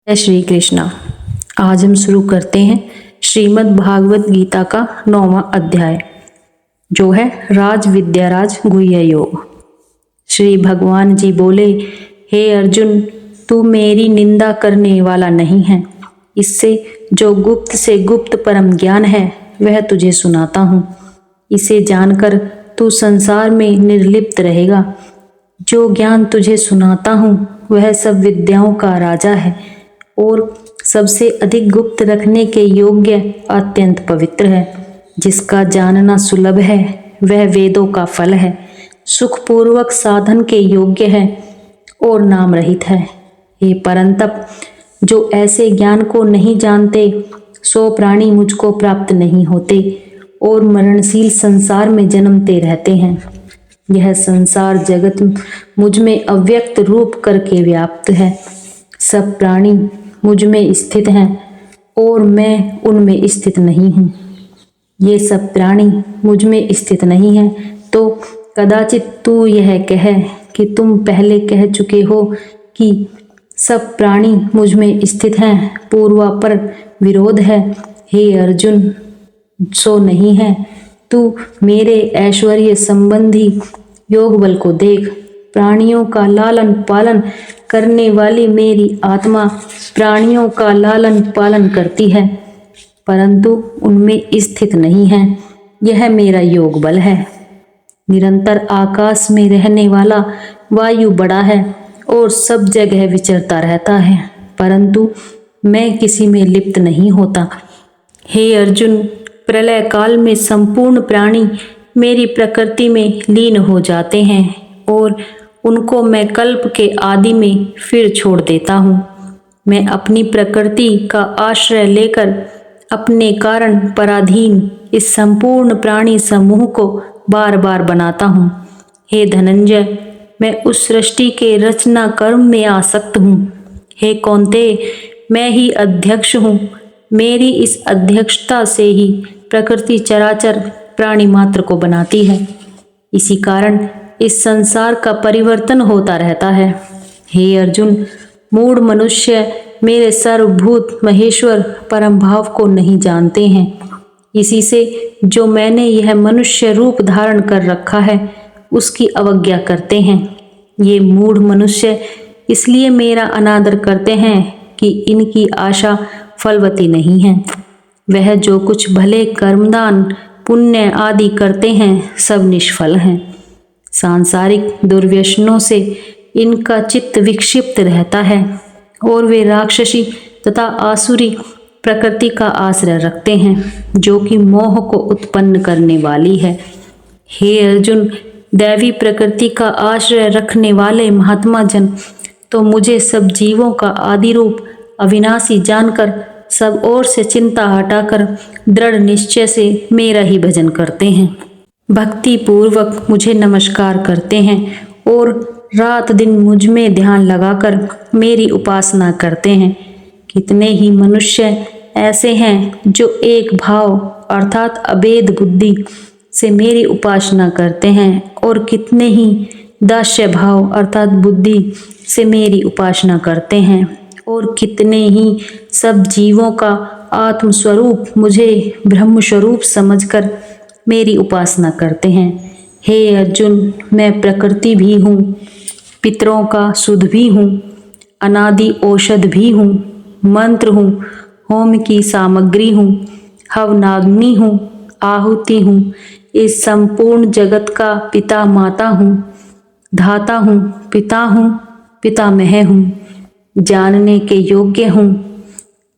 जय श्री कृष्णा। आज हम शुरू करते हैं श्रीमद् भागवत गीता का 9वां अध्याय, जो है राज विद्याराज गुह्य योग। श्री भगवान जी बोले, हे अर्जुन, तू मेरी निंदा करने वाला नहीं है। इससे जो गुप्त से गुप्त परम ज्ञान है वह तुझे सुनाता हूँ। इसे जानकर तू संसार में निर्लिप्त रहेगा। जो ज्ञान तुझे सुनाता हूँ वह सब विद्याओं का राजा है और सबसे अधिक गुप्त रखने के योग्य अत्यंत पवित्र है। जिसका जानना सुलभ है वह वेदों का फल है, सुखपूर्वक साधन के योग्य है और नाम रहित है। हे परंतप, जो ऐसे ज्ञान को नहीं जानते सो प्राणी मुझको प्राप्त नहीं होते और मरणशील संसार में जन्मते रहते हैं। यह संसार जगत मुझ में अव्यक्त रूप करके व्याप्त है। सब प्राणी मुझ में स्थित हैं और मैं उनमें स्थित नहीं हूँ। ये सब प्राणी मुझ में स्थित नहीं हैं, तो कदाचित तू यह कहे कि तुम पहले कह चुके हो कि सब प्राणी मुझ में स्थित हैं, पूर्वापर विरोध है। हे अर्जुन, सो नहीं है। तू मेरे ऐश्वर्य संबंधी योग बल को देख। प्राणियों का लालन पालन करने वाली मेरी आत्मा प्राणियों का लालन पालन करती है, परंतु उनमें स्थित नहीं है। यह मेरा योग बल है। निरंतर आकाश में रहने वाला वायु बड़ा है और सब जगह विचरता रहता है, परंतु मैं किसी में लिप्त नहीं होता। हे अर्जुन, प्रलय काल में संपूर्ण प्राणी मेरी प्रकृति में लीन हो जाते हैं और उनको मैं कल्प के आदि में फिर छोड़ देता हूँ। मैं अपनी प्रकृति का आश्रय लेकर अपने कारण पराधीन इस संपूर्ण प्राणी समूह को बार बार बनाता हूँ। हे धनंजय, मैं उस सृष्टि के रचना कर्म में आसक्त हूँ। हे कौन्तेय, मैं ही अध्यक्ष हूँ। मेरी इस अध्यक्षता से ही प्रकृति चराचर प्राणी मात्र को बनाती है। इसी कारण इस संसार का परिवर्तन होता रहता है। हे अर्जुन, मूढ़ मनुष्य मेरे सर्वभूत महेश्वर परम भाव को नहीं जानते हैं। इसी से जो मैंने यह मनुष्य रूप धारण कर रखा है उसकी अवज्ञा करते हैं। ये मूढ़ मनुष्य इसलिए मेरा अनादर करते हैं कि इनकी आशा फलवती नहीं है। वह जो कुछ भले कर्मदान पुण्य आदि करते हैं सब निष्फल हैं। सांसारिक दुर्व्यसनों से इनका चित्त विक्षिप्त रहता है और वे राक्षसी तथा आसुरी प्रकृति का आश्रय रखते हैं, जो कि मोह को उत्पन्न करने वाली है। हे अर्जुन, दैवी प्रकृति का आश्रय रखने वाले महात्मा जन तो मुझे सब जीवों का आदि रूप अविनाशी जानकर सब ओर से चिंता हटाकर दृढ़ निश्चय से मेरा ही भजन करते हैं। भक्ति पूर्वक मुझे नमस्कार करते हैं और रात दिन मुझ में ध्यान लगाकर मेरी उपासना करते हैं। कितने ही मनुष्य ऐसे हैं जो एक भाव अर्थात अभेद बुद्धि से मेरी उपासना करते हैं और कितने ही दास्य भाव अर्थात बुद्धि से मेरी उपासना करते हैं और कितने ही सब जीवों का आत्म स्वरूप मुझे ब्रह्म स्वरूप समझकर मेरी उपासना करते हैं। हे अर्जुन, मैं प्रकृति भी हूँ, पितरों का सुध भी हूँ, अनादि औषध भी हूँ, मंत्र हूँ, होम की सामग्री हूँ, हवनाग्नि हूँ, आहुति हूँ, इस संपूर्ण जगत का पिता माता हूँ, धाता हूँ, पितामह हूँ, जानने के योग्य हूँ,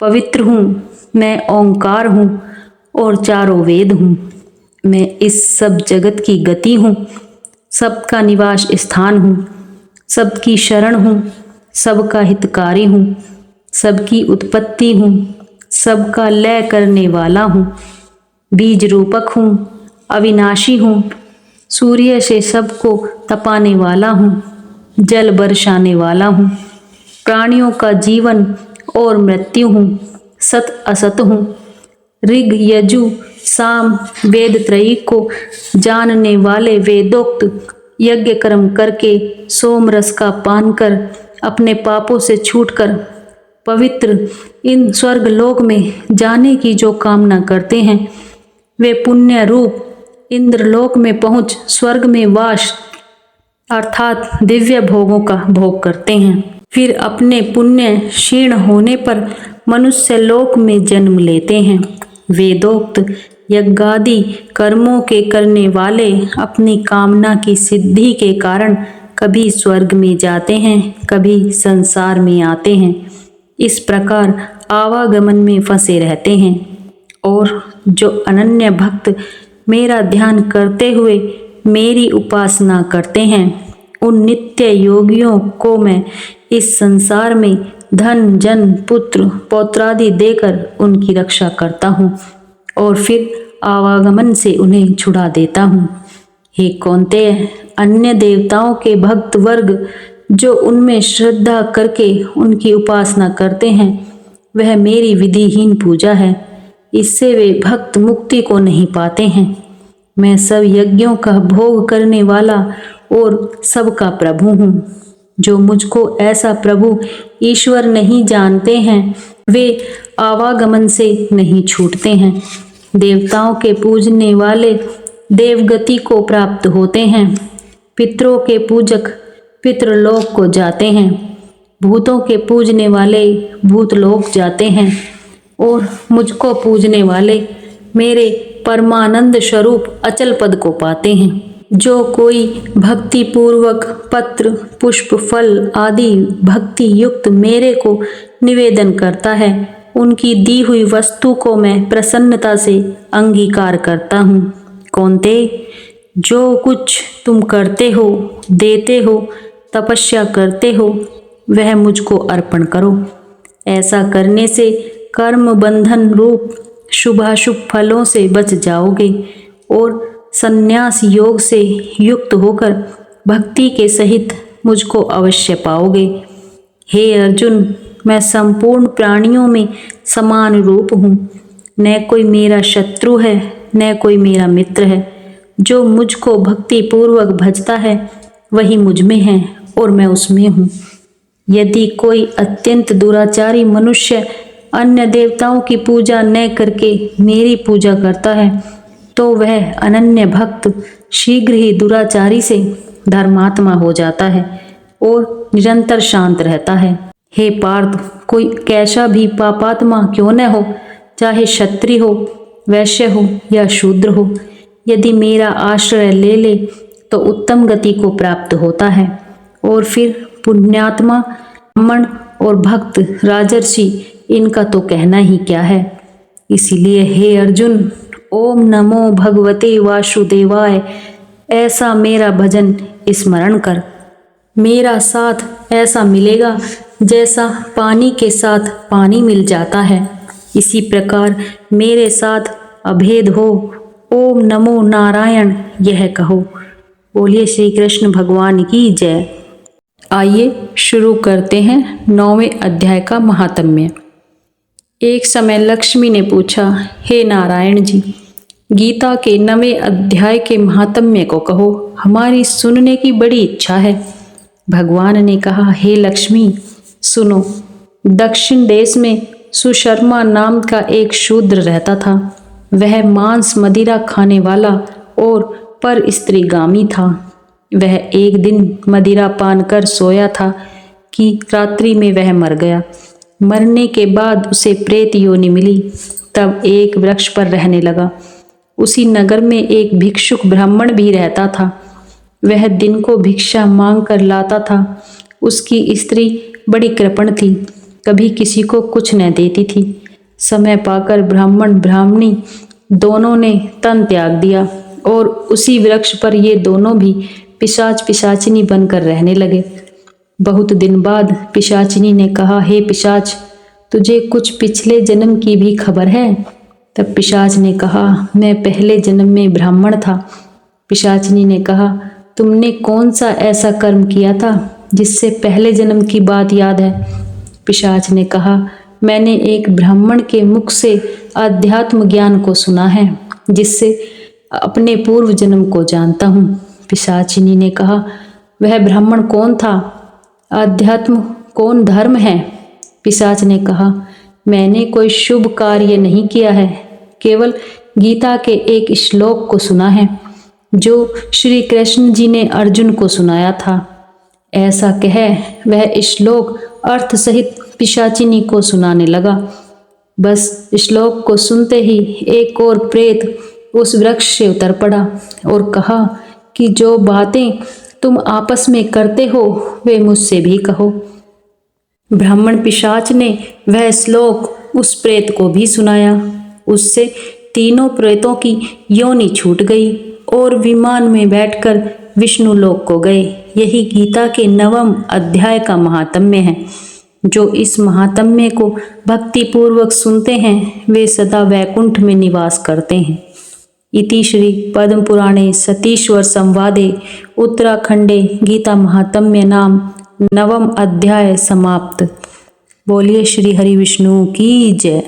पवित्र हूँ, मैं ओंकार हूँ और चारों वेद हूँ। मैं इस सब जगत की गति हूँ, सबका निवास स्थान हूँ, सबकी शरण हूँ, सबका हितकारी हूँ, सबकी उत्पत्ति हूँ, सबका लय करने वाला हूँ, बीज रूपक हूँ, अविनाशी हूँ, सूर्य से सबको तपाने वाला हूँ, जल बरसाने वाला हूँ, प्राणियों का जीवन और मृत्यु हूँ, सत असत हूँ, ऋग यजु साम वेद त्रयी को जानने वाले वेदोक्त यज्ञ कर्म करके सोम रस का पान कर अपने पापों से छूटकर पवित्र इन स्वर्ग लोक में जाने की जो कामना करते हैं, वे पुण्य रूप इंद्रलोक में पहुंच स्वर्ग में वास अर्थात दिव्य भोगों का भोग करते हैं। फिर अपने पुण्य क्षीण होने पर मनुष्य लोक में जन्म लेते हैं। वेदोक्त यज्ञादि कर्मों के करने वाले अपनी कामना की सिद्धि के कारण कभी स्वर्ग में जाते हैं, कभी संसार में आते हैं। इस प्रकार आवागमन में फंसे रहते हैं। और जो अनन्य भक्त मेरा ध्यान करते हुए मेरी उपासना करते हैं, उन नित्य योगियों को मैं इस संसार में धन जन पुत्र पौत्रादि देकर उनकी रक्षा करता हूँ और फिर आवागमन से उन्हें छुड़ा देता हूँ। हे कौन्तेय, अन्य देवताओं के भक्त वर्ग जो उनमें श्रद्धा करके उनकी उपासना करते हैं, वह मेरी विधिहीन पूजा है। इससे वे भक्त मुक्ति को नहीं पाते हैं। मैं सब यज्ञों का भोग करने वाला और सबका प्रभु हूँ। जो मुझको ऐसा प्रभु ईश्वर नहीं जानते हैं, वे आवागमन से नहीं छूटते हैं। देवताओं के पूजने वाले देवगति को प्राप्त होते हैं। पितरों के पूजक पितृलोक को जाते हैं। भूतों के पूजने वाले भूतलोक जाते हैं और मुझको पूजने वाले मेरे परमानंद स्वरूप अचल पद को पाते हैं। जो कोई भक्ति पूर्वक पत्र पुष्प फल आदि भक्ति युक्त मेरे को निवेदन करता है, उनकी दी हुई वस्तु को मैं प्रसन्नता से अंगीकार करता हूँ। कौन्तेय, जो कुछ तुम करते हो, देते हो, तपस्या करते हो, वह मुझको अर्पण करो। ऐसा करने से कर्म बंधन रूप शुभाशुभ फलों से बच जाओगे और संन्यास योग से युक्त होकर भक्ति के सहित मुझको अवश्य पाओगे। हे अर्जुन, मैं संपूर्ण प्राणियों में समान रूप हूँ। न कोई मेरा शत्रु है, न कोई मेरा मित्र है। जो मुझको भक्ति पूर्वक भजता है, वही मुझ में है और मैं उसमें हूँ। यदि कोई अत्यंत दुराचारी मनुष्य अन्य देवताओं की पूजा न करके मेरी पूजा करता है, तो वह अनन्य भक्त शीघ्र ही दुराचारी से धर्मात्मा हो जाता है और निरंतर शांत रहता है। हे पार्थ, कोई कैसा भी पापात्मा क्यों न हो, चाहे क्षत्रिय हो, वैश्य हो या शूद्र हो, यदि मेरा आश्रय ले ले तो उत्तम गति को प्राप्त होता है। और फिर पुण्यात्मा ब्राह्मण और भक्त राजर्षि, इनका तो कहना ही क्या है। इसीलिए हे अर्जुन, ओम नमो भगवते वासुदेवाय ऐसा मेरा भजन स्मरण कर। मेरा साथ ऐसा मिलेगा जैसा पानी के साथ पानी मिल जाता है। इसी प्रकार मेरे साथ अभेद हो। ओम नमो नारायण यह कहो। बोलिए श्री कृष्ण भगवान की जय। आइए शुरू करते हैं 9वें अध्याय का महात्म्य। एक समय लक्ष्मी ने पूछा, हे नारायण जी, गीता के 9वें अध्याय के महात्म्य को कहो, हमारी सुनने की बड़ी इच्छा है। भगवान ने कहा, हे लक्ष्मी सुनो। दक्षिण देश में सुशर्मा नाम का एक शूद्र रहता था। वह मांस मदिरा खाने वाला और पर स्त्रीगामी था। वह एक दिन मदिरा पान कर सोया था कि रात्रि में वह मर गया। मरने के बाद उसे प्रेत योनि मिली। तब एक वृक्ष पर रहने लगा। उसी नगर में एक भिक्षुक ब्राह्मण भी रहता था। वह दिन को भिक्षा मांग कर लाता था। उसकी स्त्री बड़ी कृपण थी, कभी किसी को कुछ न देती थी। समय पाकर ब्राह्मण ब्राह्मणी दोनों ने तन त्याग दिया और उसी वृक्ष पर ये दोनों भी पिशाच पिशाचिनी बनकर रहने लगे। बहुत दिन बाद पिशाचिनी ने कहा, हे पिशाच, तुझे कुछ पिछले जन्म की भी खबर है? तब पिशाच ने कहा, मैं पहले जन्म में ब्राह्मण था। पिशाचिनी ने कहा, तुमने कौन सा ऐसा कर्म किया था जिससे पहले जन्म की बात याद है? पिशाच ने कहा, मैंने एक ब्राह्मण के मुख से अध्यात्म ज्ञान को सुना है, जिससे अपने पूर्व जन्म को जानता हूँ। पिशाचिनी ने कहा, वह ब्राह्मण कौन था? अध्यात्म कौन धर्म है? पिशाच ने कहा, मैंने कोई शुभ कार्य नहीं किया है, केवल गीता के एक श्लोक को सुना है जो श्री कृष्ण जी ने अर्जुन को सुनाया था। ऐसा कह वह श्लोक अर्थ सहित पिशाचिनी को सुनाने लगा। बस श्लोक को सुनते ही एक और प्रेत उस वृक्ष से उतर पड़ा और कहा कि जो बातें तुम आपस में करते हो वे मुझसे भी कहो। ब्राह्मण पिशाच ने वह श्लोक उस प्रेत को भी सुनाया। उससे तीनों प्रेतों की योनि छूट गई और विमान में बैठकर विष्णु लोक को गए। यही गीता के 9वें अध्याय का महात्म्य है। जो इस महात्म्य को भक्ति पूर्वक सुनते हैं वे सदा वैकुंठ में निवास करते हैं। इति श्री पद्म पुराणे सतीश्वर संवादे उत्तराखंडे गीता महात्म्य नाम 9वां अध्याय समाप्त। बोलिए श्री हरि विष्णु की जय।